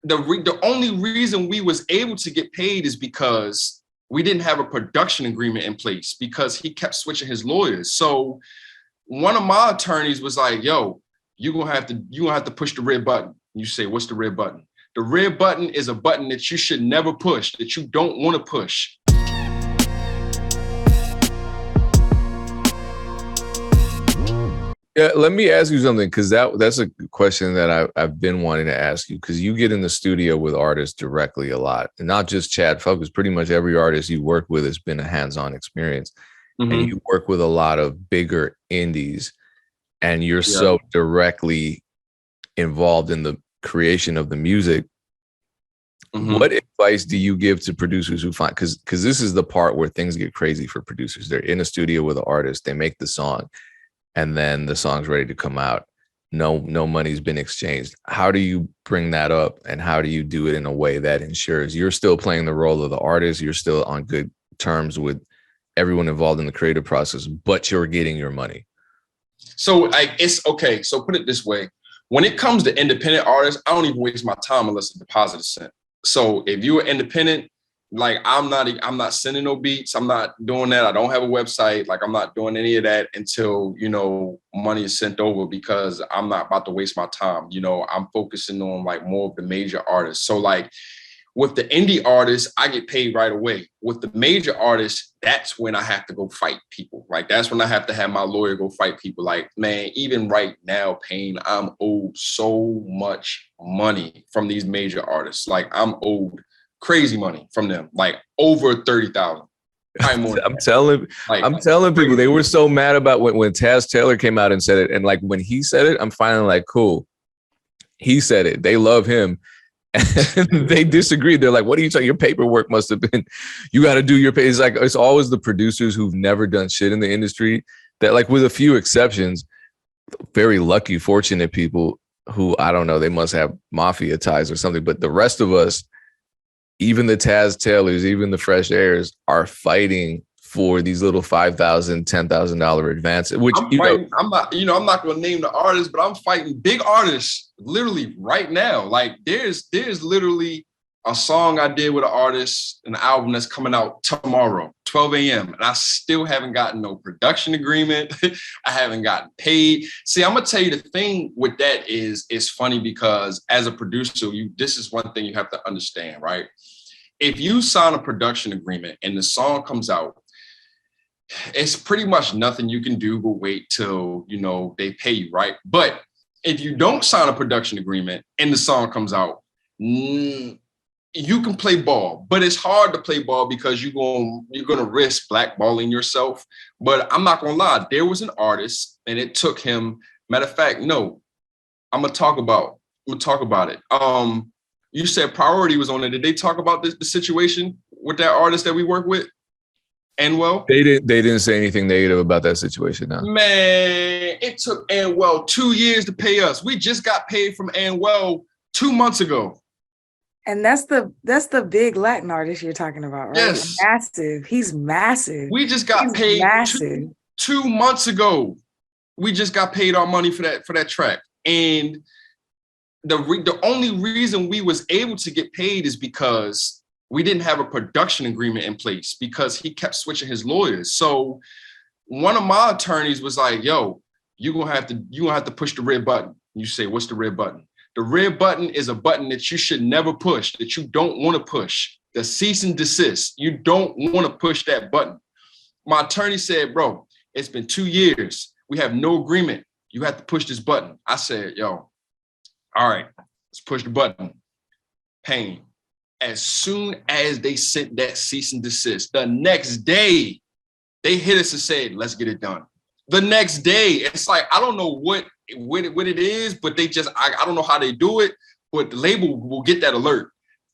the only reason we was able to get paid is because we didn't have a production agreement in place because he kept switching his lawyers. So one of my attorneys was like, yo, you're gonna have to push the red button. You say, what's the red button? The red button is a button that you should never push, that you don't want to push. Yeah, let me ask you something, because that's a question that I've been wanting to ask you, because you get in the studio with artists directly a lot, and not just Chad Focus. Pretty much every artist you work with has been a hands-on experience, and you work with a lot of bigger indies, and you're so directly involved in the creation of the music. What advice do you give to producers who find, because this is the part where things get crazy for producers. They're in a studio with an artist, they make the song, and then the song's ready to come out. No money's been exchanged. How do you bring that up, and how do you do it in a way that ensures you're still playing the role of the artist, you're still on good terms with everyone involved in the creative process, but you're getting your money? So it's okay. So put it this way. When it comes to independent artists, I don't even waste my time unless a deposit is sent. So if you're independent, like I'm not sending no beats. I'm not doing that. I don't have a website. Like I'm not doing any of that until, money is sent over, because I'm not about to waste my time. I'm focusing on like more of the major artists. So like with the indie artists, I get paid right away. With the major artists, that's when I have to go fight people. Like that's when I have to have my lawyer go fight people. Like, man, even right now, Payne, I'm owed so much money from these major artists. Like I'm owed crazy money from them, like over 30,000. I'm telling people, they were so mad about when Taz Taylor came out and said it. And like when he said it, I'm finally like, cool. He said it. They love him. And they disagreed. They're like, what are you talking? Your paperwork must have been, you got to do your pay. It's like, it's always the producers who've never done shit in the industry that, like, with a few exceptions, very lucky, fortunate people who, I don't know, they must have mafia ties or something. But the rest of us, even the Taz Taylors, even the Fresh Airs, are fighting for these little $5,000, $10,000 advances. Which I'm not going to name the artists, but I'm fighting big artists literally right now. Like there's literally a song I did with an artist, an album that's coming out tomorrow, 12 a.m. And I still haven't gotten no production agreement. I haven't gotten paid. See, I'm gonna tell you, the thing with that is, it's funny because as a producer, this is one thing you have to understand, right? If you sign a production agreement and the song comes out, it's pretty much nothing you can do but wait till, they pay you, right? But if you don't sign a production agreement and the song comes out, you can play ball, but it's hard to play ball because you're going to risk blackballing yourself. But I'm not going to lie, there was an artist and it took him, matter of fact, no, I'm going to talk about it. You said Priority was on it. Did they talk about the situation with that artist that we work with? Anwell? They didn't say anything negative about that situation. No. Man, it took Anwell 2 years to pay us. We just got paid from Anwell 2 months ago. And that's the big Latin artist you're talking about, right? Yes. Massive. He's massive. We just got paid massive. Two months ago. We just got paid our money for that track. And the only reason we was able to get paid is because we didn't have a production agreement in place because he kept switching his lawyers. So one of my attorneys was like, yo, you're gonna have to push the red button. You say, what's the red button? The red button is a button that you should never push, that you don't want to push. The cease and desist. You don't want to push that button. My attorney said, bro, it's been 2 years. We have no agreement. You have to push this button. I said, yo, all right, let's push the button. Payne. As soon as they sent that cease and desist, the next day, they hit us and said, let's get it done. The next day, it's like, I don't know what it is, but they just, I don't know how they do it, but the label will get that alert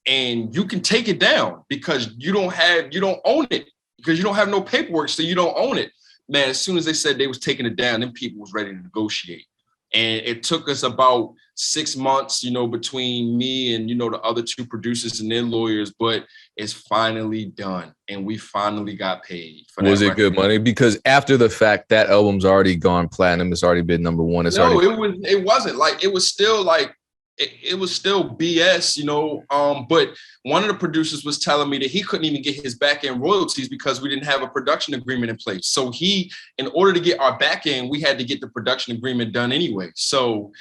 and you can take it down because you don't own it because you don't have no paperwork, so you don't own it. Man, as soon as they said they was taking it down, then people was ready to negotiate. And it took us about 6 months, between me and, the other two producers and their lawyers, but it's finally done. And we finally got paid. Was it good money? Because after the fact, that album's already gone platinum. It's already been number one. It wasn't. Like, it was still like it was still BS, you know. But one of the producers was telling me that he couldn't even get his back end royalties because we didn't have a production agreement in place. So in order to get our back end, we had to get the production agreement done anyway. So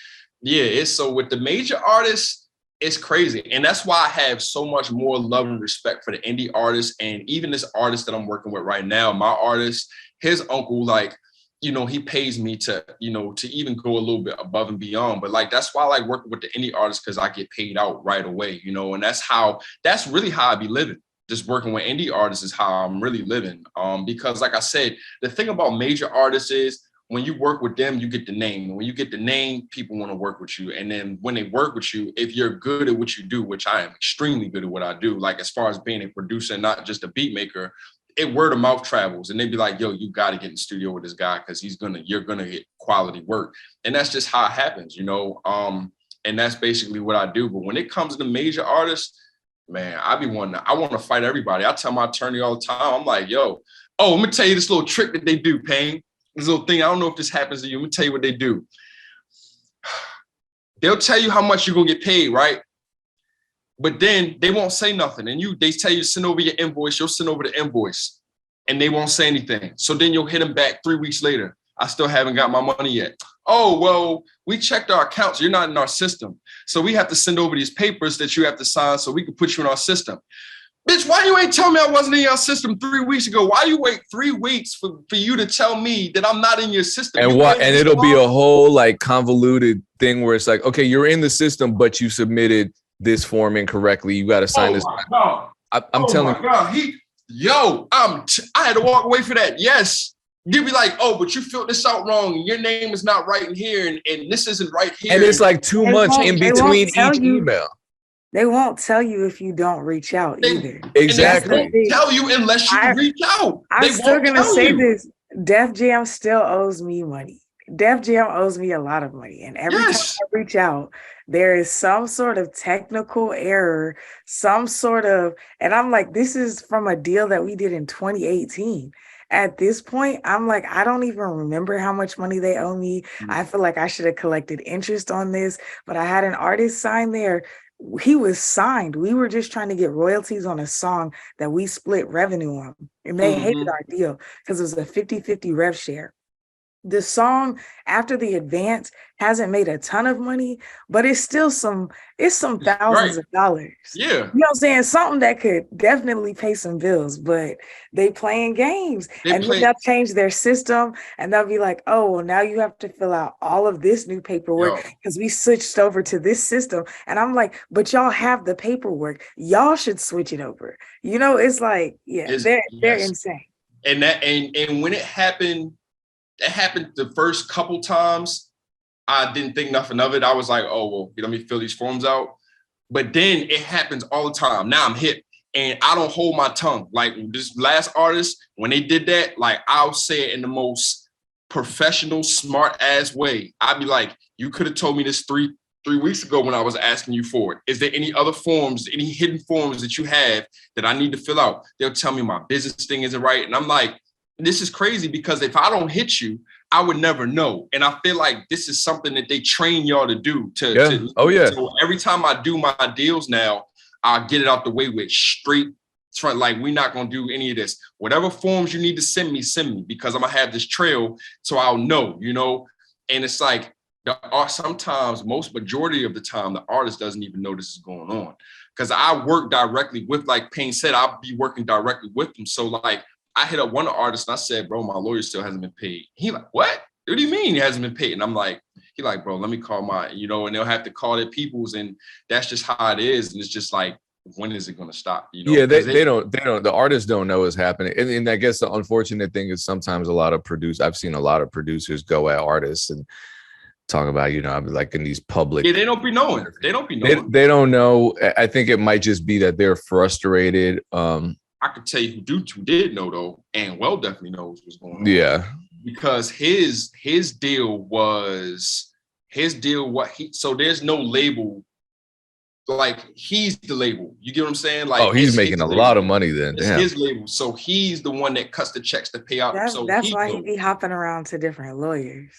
yeah, so with the major artists, it's crazy. And that's why I have so much more love and respect for the indie artists. And even this artist that I'm working with right now, my artist, his uncle, like, you know, he pays me to, you know, to even go a little bit above and beyond. But like, that's why I like working with the indie artists, because I get paid out right away, you know, and that's really how I be living. Just working with indie artists is how I'm really living. Because like I said, the thing about major artists is when you work with them, you get the name. And when you get the name, people want to work with you. And then when they work with you, if you're good at what you do, which I am extremely good at what I do, like as far as being a producer, not just a beat maker, it word of mouth travels, and they'd be like, yo, you got to get in the studio with this guy because you're gonna get quality work. And that's just how it happens, you know. And that's basically what I do. But when it comes to major artists, man, I want to fight everybody. I tell my attorney all the time, I'm like, yo, let me tell you this little trick that they do, Payne. This little thing, I don't know if this happens to you. Let me tell you what they do. They'll tell you how much you're gonna get paid, right? But then they won't say nothing. And they tell you to send over your invoice. You'll send over the invoice and they won't say anything. So then you'll hit them back 3 weeks later. I still haven't got my money yet. Oh, well, we checked our accounts. You're not in our system. So we have to send over these papers that you have to sign so we can put you in our system. Bitch, why you ain't tell me I wasn't in your system 3 weeks ago? Why you wait 3 weeks for you to tell me that I'm not in your system? And it'll be a whole like convoluted thing where it's like, okay, you're in the system, but you submitted this form incorrectly. You got to sign this. I'm telling you. I had to walk away for that. Yes. You'd be like, oh, but you filled this out wrong. Your name is not right in here. And this isn't right here. And it's like 2 months in between each email. They won't tell you if you don't reach out either. Exactly. They won't tell you unless you reach out. I'm still going to say this. Def Jam still owes me money. Def Jam owes me a lot of money. And every time I reach out, there is some sort of technical error, and I'm like, this is from a deal that we did in 2018. At this point, I'm like, I don't even remember how much money they owe me. I feel like I should have collected interest on this, but I had an artist sign there. He was signed. We were just trying to get royalties on a song that we split revenue on. And they hated our deal because it was a 50-50 rev share. The song after the advance hasn't made a ton of money, but it's still some thousands of dollars. Yeah. You know what I'm saying? Something that could definitely pay some bills, but they playing games. Then they'll change their system and they'll be like, oh, well, now you have to fill out all of this new paperwork because we switched over to this system. And I'm like, but y'all have the paperwork. Y'all should switch it over. You know, it's like, they're insane. And when it happened the first couple times, I didn't think nothing of it. I was like, oh, well, let me fill these forms out. But then it happens all the time. Now I'm hip and I don't hold my tongue. Like this last artist, when they did that, like I'll say it in the most professional, smart ass way. I'd be like, you could have told me this three weeks ago when I was asking you for it. Is there any other forms, any hidden forms that you have that I need to fill out? They'll tell me my business thing isn't right. And I'm like, this is crazy because if I don't hit you, I would never know. And I feel like this is something that they train y'all to do. So every time I do my deals now, I'll get it out the way with straight front. Like, we're not going to do any of this. Whatever forms you need to send me because I'm going to have this trail so I'll know, you know. And it's like sometimes, majority of the time, the artist doesn't even know this is going on. Because I work directly with, like Payne said, I'll be working directly with them. So like, I hit up one artist and I said, bro, my lawyer still hasn't been paid. He like, what? What do you mean he hasn't been paid? And I'm like, bro, let me call and they'll have to call their peoples. And that's just how it is. And it's just like, when is it going to stop? You know? Yeah, they don't, the artists don't know what's happening. And I guess the unfortunate thing is sometimes I've seen a lot of producers go at artists and talk about, I'd be like in these public. Yeah, they don't be knowing. They don't know. I think it might just be that they're frustrated. I could tell you who did know though, and Well definitely knows what's going on. Yeah, because his deal. So there's no label. Like he's the label. You get what I'm saying? Like he's making a lot of money then. It's his label, so he's the one that cuts the checks to pay out. That's why he be hopping around to different lawyers.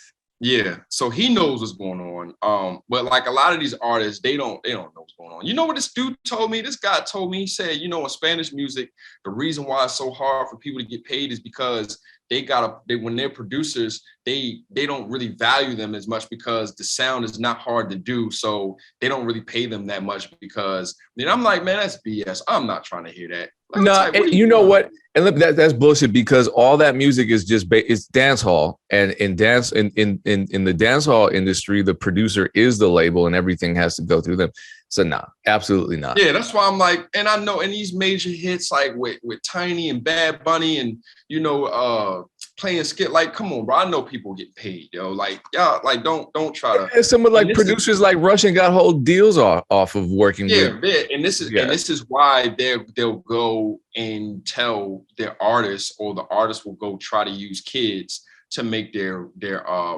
Yeah, so he knows what's going on. But like a lot of these artists, they don't know what's going on. You know what this dude told me? This guy told me, he said, you know, in Spanish music, the reason why it's so hard for people to get paid is because when they're producers, they don't really value them as much because the sound is not hard to do. So they don't really pay them that much because then I'm like, man, that's BS. I'm not trying to hear that. Like, no, you know what? And look, that's bullshit because all that music is just it's dance hall, and in the dance hall industry, the producer is the label, and everything has to go through them. So nah, absolutely not. Yeah, that's why I'm like, and I know, and these major hits like with Tiny and Bad Bunny, and you know, playing skit, like, come on, bro. I know people get paid, yo. Like, y'all, like, don't try to. And some of like producers like Russian got whole deals off of working with. Yeah, and this is why they'll go and tell their artists, or the artists will go try to use kids to make their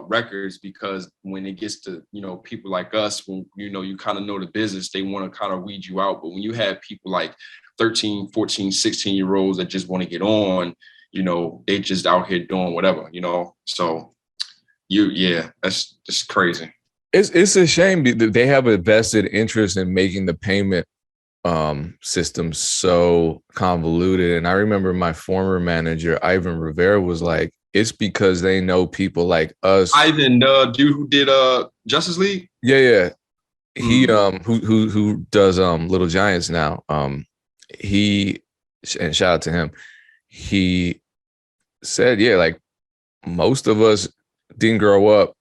records, because when it gets to, you know, people like us, when, you know, you kind of know the business, they want to kind of weed you out. But when you have people like 13, 14, 16-year-olds that just want to get on, you know, they just out here doing whatever, you know. So that's just crazy. It's a shame that they have a vested interest in making the payment system so convoluted. And I remember my former manager, Ivan Rivera, was like, it's because they know people like us. Ivan, dude who did Justice League? Yeah. He who does Little Giants now. He, and shout out to him, he said, yeah, like most of us didn't grow up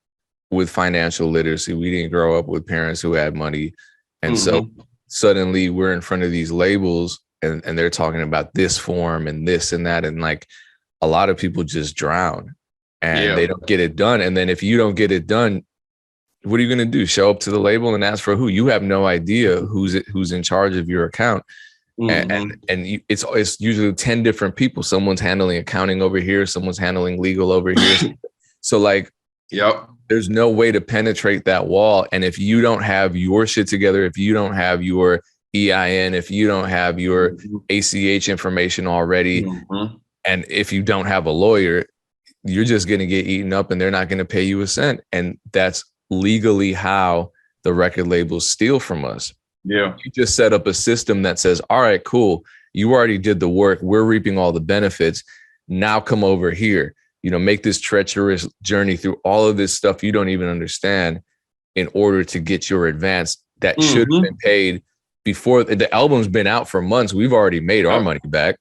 with financial literacy. We didn't grow up with parents who had money. And so suddenly we're in front of these labels and they're talking about this form and this and that. And like a lot of people just drown and they don't get it done. And then if you don't get it done, what are you going to do? Show up to the label and ask for who? You have no idea who's in charge of your account. And it's usually 10 different people. Someone's handling accounting over here. Someone's handling legal over here. So like, there's no way to penetrate that wall. And if you don't have your shit together, if you don't have your EIN, if you don't have your ACH information already, and if you don't have a lawyer, you're just going to get eaten up and they're not going to pay you a cent. And that's legally how the record labels steal from us. Yeah. You just set up a system that says, all right, cool. You already did the work. We're reaping all the benefits. Now come over here, you know, make this treacherous journey through all of this stuff you don't even understand in order to get your advance that should have been paid before the album's been out for months. We've already made our money back.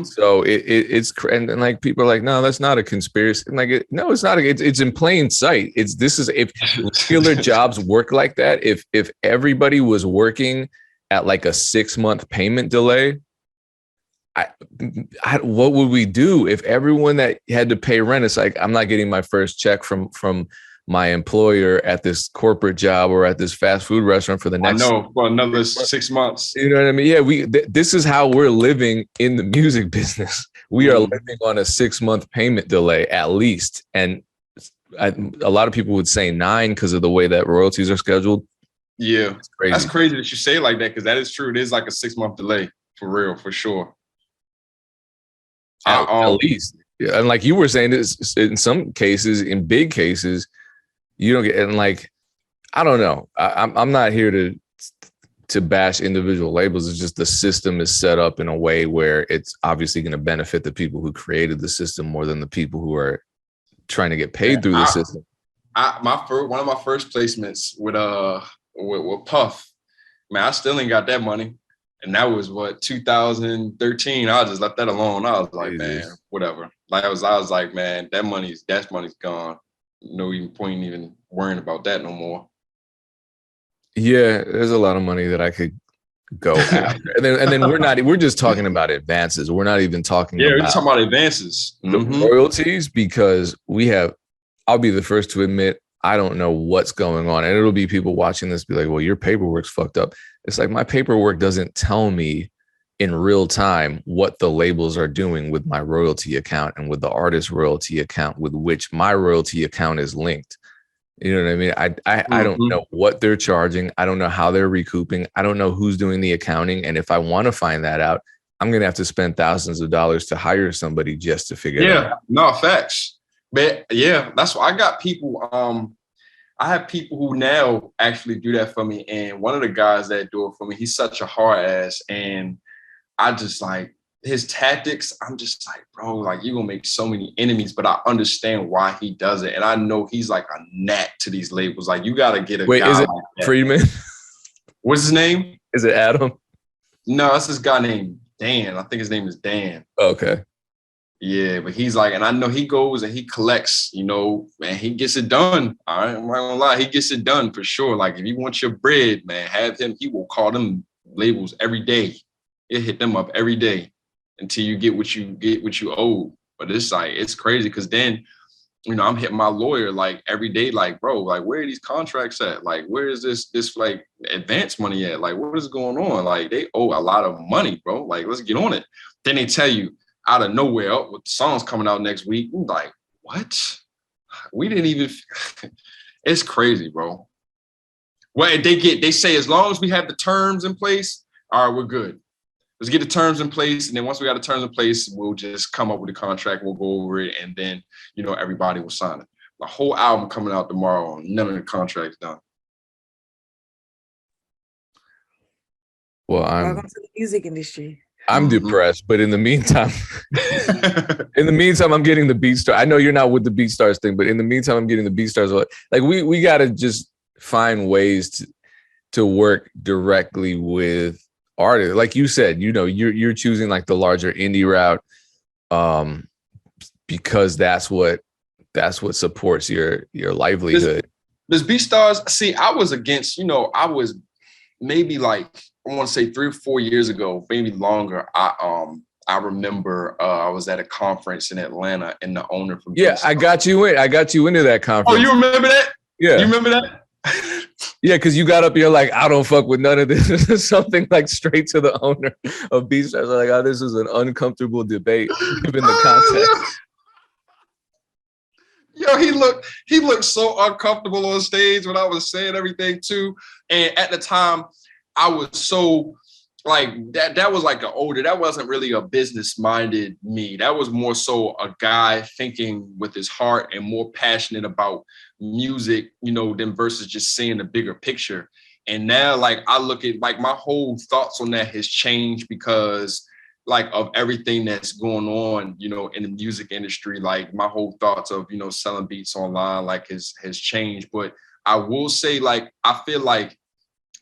So it's and like people are like, no, that's not a conspiracy. And like, no, it's not. It's in plain sight. If regular jobs work like that, if everybody was working at like a 6-month payment delay, what would we do if everyone that had to pay rent? It's like, I'm not getting my first check from my employer at this corporate job or at this fast food restaurant for the next. I know, for another 6 months. You know what I mean? Yeah, this is how we're living in the music business. We are living on a 6-month payment delay at least, and a lot of people would say 9 because of the way that royalties are scheduled. Yeah, that's crazy that you say it like that, because that is true. It is like a 6-month delay for real, for sure. At least, yeah. And like you were saying, this in some cases, in big cases, you don't get. And like, I don't know. I'm not here to bash individual labels. It's just the system is set up in a way where it's obviously going to benefit the people who created the system more than the people who are trying to get paid through the system. One of my first placements with Puff, man, I still ain't got that money. And that was 2013. I just left that alone. I was like, man, whatever. Like I was like, man, that money's gone. No even point even worrying about that no more. Yeah, there's a lot of money that I could go after. and then we're just talking about advances. We're not even talking we're talking about advances. The royalties, because I'll be the first to admit, I don't know what's going on. And it'll be people watching this be like, well, your paperwork's fucked up. It's like, my paperwork doesn't tell me in real time what the labels are doing with my royalty account and with the artist royalty account with which my royalty account is linked. You know what I mean? I don't know what they're charging. I don't know how they're recouping. I don't know who's doing the accounting. And if I want to find that out, I'm going to have to spend thousands of dollars to hire somebody just to figure it out. No, facts. But yeah, that's why I got people. I have people who now actually do that for me. And one of the guys that do it for me, he's such a hard ass. And I just like his tactics. I'm just like, bro, like you're gonna make so many enemies, but I understand why he does it. And I know he's like a knack to these labels. Like you gotta get a guy is it like that. Friedman? What's his name? Is it Adam? No, that's this guy named Dan. I think his name is Dan. Okay. Yeah, but he's like, and I know he goes and he collects, you know, and he gets it done. All right, I'm not gonna lie, he gets it done for sure. Like if you want your bread, man, have him. He will call them labels every day. He'll hit them up every day until you get what you owe. But it's like it's crazy because then, you know, I'm hitting my lawyer like every day, like, bro, like where are these contracts at? Like, where is this like advance money at? Like, what is going on? Like they owe a lot of money, bro. Like, let's get on it. Then they tell you out of nowhere, oh, with songs coming out next week. I'm like, what? We didn't even. It's crazy, bro. Well, they say as long as we have the terms in place, all right, we're good. Let's get the terms in place, and then once we got the terms in place, we'll just come up with a contract. We'll go over it, and then you know everybody will sign it. The whole album coming out tomorrow, none of the contracts done. Well, welcome to the music industry. I'm depressed, but in the meantime, I'm getting the Beatstars. I know you're not with the Beatstars thing, but in the meantime, I'm getting the Beatstars. Like we got to just find ways to work directly with artists. Like you said, you know, you're choosing like the larger indie route, because that's what supports your livelihood. This Beatstars, see, I was against, you know, I was maybe like, I want to say 3 or 4 years ago, maybe longer. I remember I was at a conference in Atlanta, and the owner from Beatstars. I got you into that conference. Oh, you remember that? Yeah, you remember that? Yeah, because you got up, you're like, I don't fuck with none of this. Something like straight to the owner of Beatstars. Like, oh, this is an uncomfortable debate given the context. Yo, he looked so uncomfortable on stage when I was saying everything too. And at the time, I was so like that was like that wasn't really a business-minded me. That was more so a guy thinking with his heart and more passionate about music, you know, than versus just seeing the bigger picture. And now, like, I look at like my whole thoughts on that has changed because like of everything that's going on, you know, in the music industry. Like my whole thoughts of, you know, selling beats online like has changed. But I will say, like, I feel like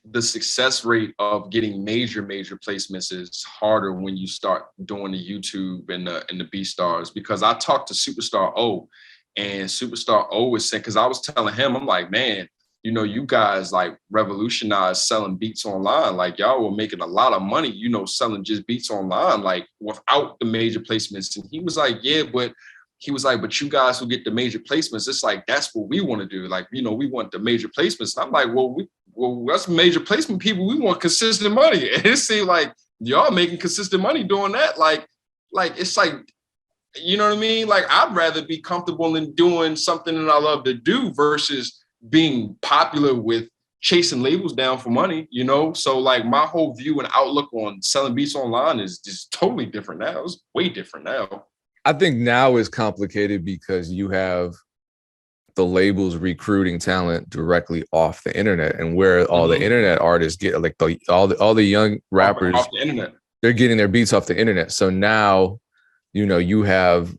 the success rate of getting major placements is harder when you start doing the YouTube and the Beatstars, because I talked to Superstar O, and Superstar O was saying, because I was telling him, I'm like, man, you know, you guys like revolutionized selling beats online. Like y'all were making a lot of money, you know, selling just beats online, like without the major placements. And he was like, yeah, but you guys will get the major placements. It's like, that's what we want to do. Like, you know, we want the major placements. And I'm like, well, that's major placement people. We want consistent money. And it seemed like y'all making consistent money doing that. Like it's like, you know what I mean? Like, I'd rather be comfortable in doing something that I love to do versus being popular with chasing labels down for money, you know? So like my whole view and outlook on selling beats online is just totally different now. It's way different now. I think now is complicated because you have the labels recruiting talent directly off the internet, and where all the internet artists get, like all the young rappers off the internet, they're getting their beats off the internet. So now, you know, you have,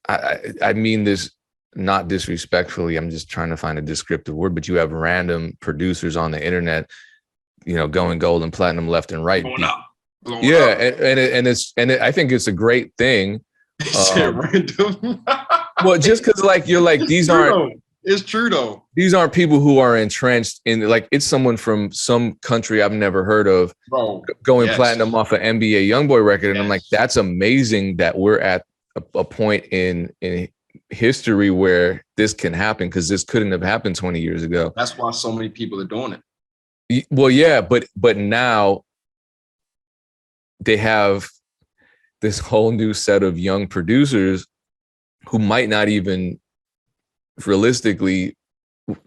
I mean this not disrespectfully, I'm just trying to find a descriptive word, but you have random producers on the internet, you know, going gold and platinum left and right. Yeah, and I think it's a great thing. Random. Well, just because like you're like these aren't. It's true though. These aren't people who are entrenched in, like, it's someone from some country I've never heard of, bro, going platinum off an NBA YoungBoy record, and I'm like, that's amazing that we're at a point in history where this can happen, because this couldn't have happened 20 years ago. That's why so many people are doing it. Well, yeah, but now they have this whole new set of young producers who might not even realistically,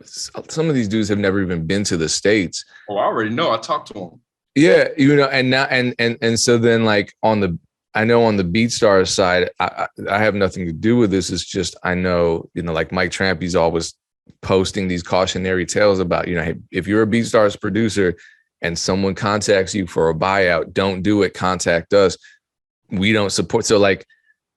some of these dudes have never even been to the States. Oh, I already know. I talked to them. Yeah, you know, and now and so then like on the I know on the Beatstars side, I have nothing to do with this. It's just, I know, like Mike Trampy's always posting these cautionary tales about, hey, if you're a Beatstars producer and someone contacts you for a buyout, don't do it. Contact us. We don't support. So like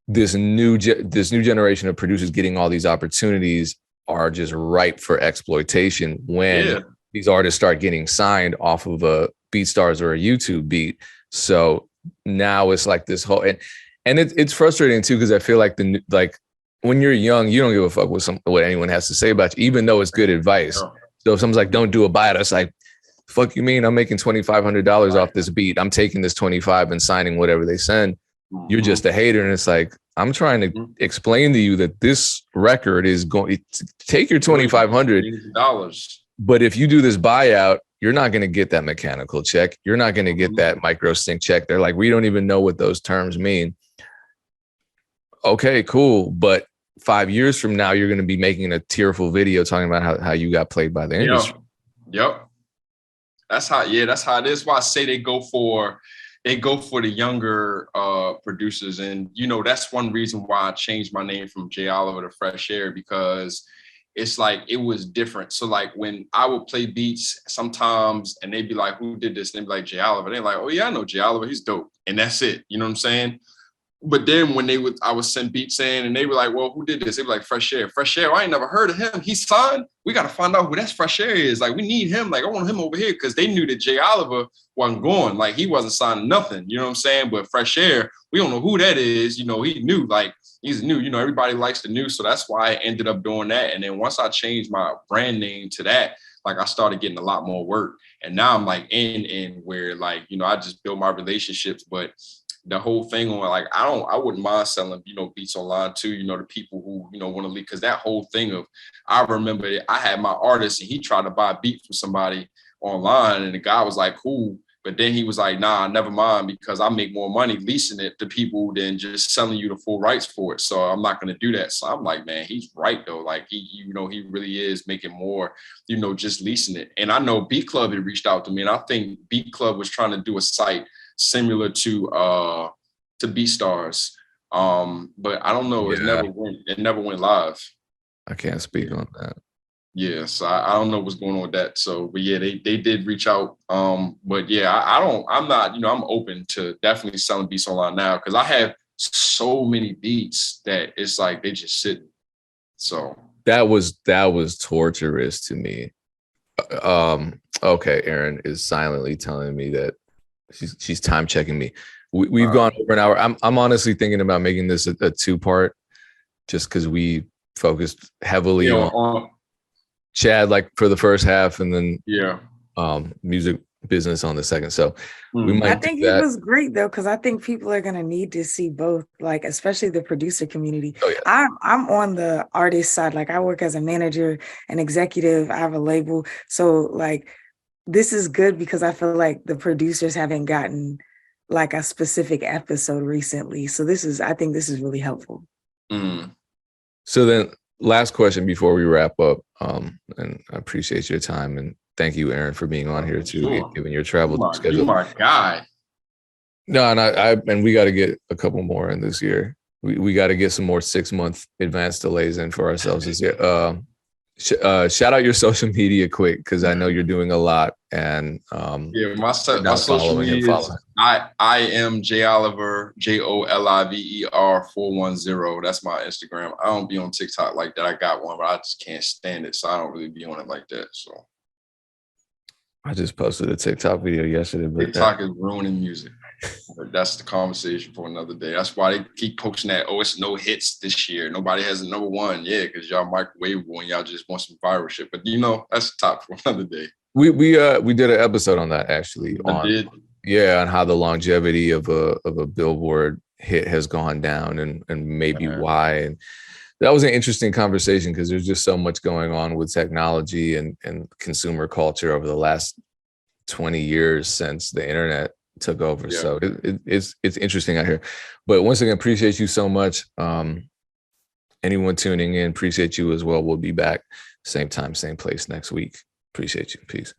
this new generation of producers getting all these opportunities are just ripe for exploitation when these artists start getting signed off of a Beatstars or a YouTube beat. So now it's like this whole, and it's frustrating too, because I feel like when you're young, you don't give a fuck what anyone has to say about you, even though it's good advice. So if someone's like, don't do a buyout, it's like, fuck you mean I'm making $2,500 off this beat. I'm taking this 25 and signing whatever they send. You're just a hater. And it's like, I'm trying to explain to you that this record is going to take your $2,500. But if you do this buyout, you're not going to get that mechanical check. You're not going to get that micro sync check. They're like, we don't even know what those terms mean. Okay, cool. But 5 years from now, you're going to be making a tearful video talking about how you got played by the industry. Yep. That's how it is. That's why I say they go for the younger producers. And, that's one reason why I changed my name from J Oliver to Fresh Air, because it's like, it was different. So like when I would play beats sometimes and they'd be like, who did this? And they'd be like, J Oliver. They're like, oh yeah, I know J Oliver. He's dope. And that's it. You know what I'm saying? But then when I would send beats in and they were like, well, who did this? They were like, Fresh Air. Fresh Air, I ain't never heard of him. He signed. We got to find out who that Fresh Air is. Like, we need him. Like, I want him over here, because they knew that J Oliver wasn't going. Like, he wasn't signing nothing. You know what I'm saying? But Fresh Air, we don't know who that is. He knew. Like, he's new. Everybody likes the new. So that's why I ended up doing that. And then once I changed my brand name to that, like, I started getting a lot more work. And now I'm like in where, like, I just build my relationships. But the whole thing on, like, I wouldn't mind selling, beats online too, the people who, want to leave. Cause that whole thing of, I remember I had my artist and he tried to buy a beat from somebody online and the guy was like, cool. But then he was like, nah, never mind, because I make more money leasing it to people than just selling you the full rights for it. So I'm not going to do that. So I'm like, man, he's right though. Like he really is making more, just leasing it. And I know Beat Club had reached out to me, and I think Beat Club was trying to do a site similar to Beatstars. But I don't know. Yeah. It never went live. I can't speak on that. Yeah, so I don't know what's going on with that. So, but yeah, they did reach out. But yeah, I'm not, I'm open to definitely selling beats online now, because I have so many beats that it's like they just sitting. So that was torturous to me. Okay, Aaron is silently telling me that she's time checking me. We've gone over an hour. I'm honestly thinking about making this a 2-part, just because we focused heavily on Chad, like, for the first half, and then music business on the second. So we might. I think it was great though, because I think people are gonna need to see both, like, especially the producer community. Oh, yeah. I'm on the artist side. Like, I work as a manager, an executive. I have a label. So like, this is good because I feel like the producers haven't gotten like a specific episode recently. So I think this is really helpful. So then, last question before we wrap up, and I appreciate your time, and thank you, Aaron, for being on here too, given your travel schedule. You're my guy. No, and we got to get a couple more in this year. We got to get some more 6-month advance delays in for ourselves this year. Shout out your social media quick, because I know you're doing a lot. And my social media is I am J Oliver, JOLIVER 410. That's my Instagram. I don't be on TikTok like that. I got one, but I just can't stand it, so I don't really be on it like that. So I just posted a TikTok video yesterday. But TikTok is ruining music. But that's the conversation for another day. That's why they keep posting that, it's no hits this year. Nobody has a number one. Yeah, because y'all microwavable and y'all just want some viral shit. But that's the top for another day. We did an episode on that, actually. On how the longevity of a Billboard hit has gone down, and maybe why. And that was an interesting conversation, because there's just so much going on with technology and consumer culture over the last 20 years since the internet took over. Yeah. So it's interesting out here. But once again, appreciate you so much. Anyone tuning in, appreciate you as well. We'll be back same time, same place next week. Appreciate you. Peace.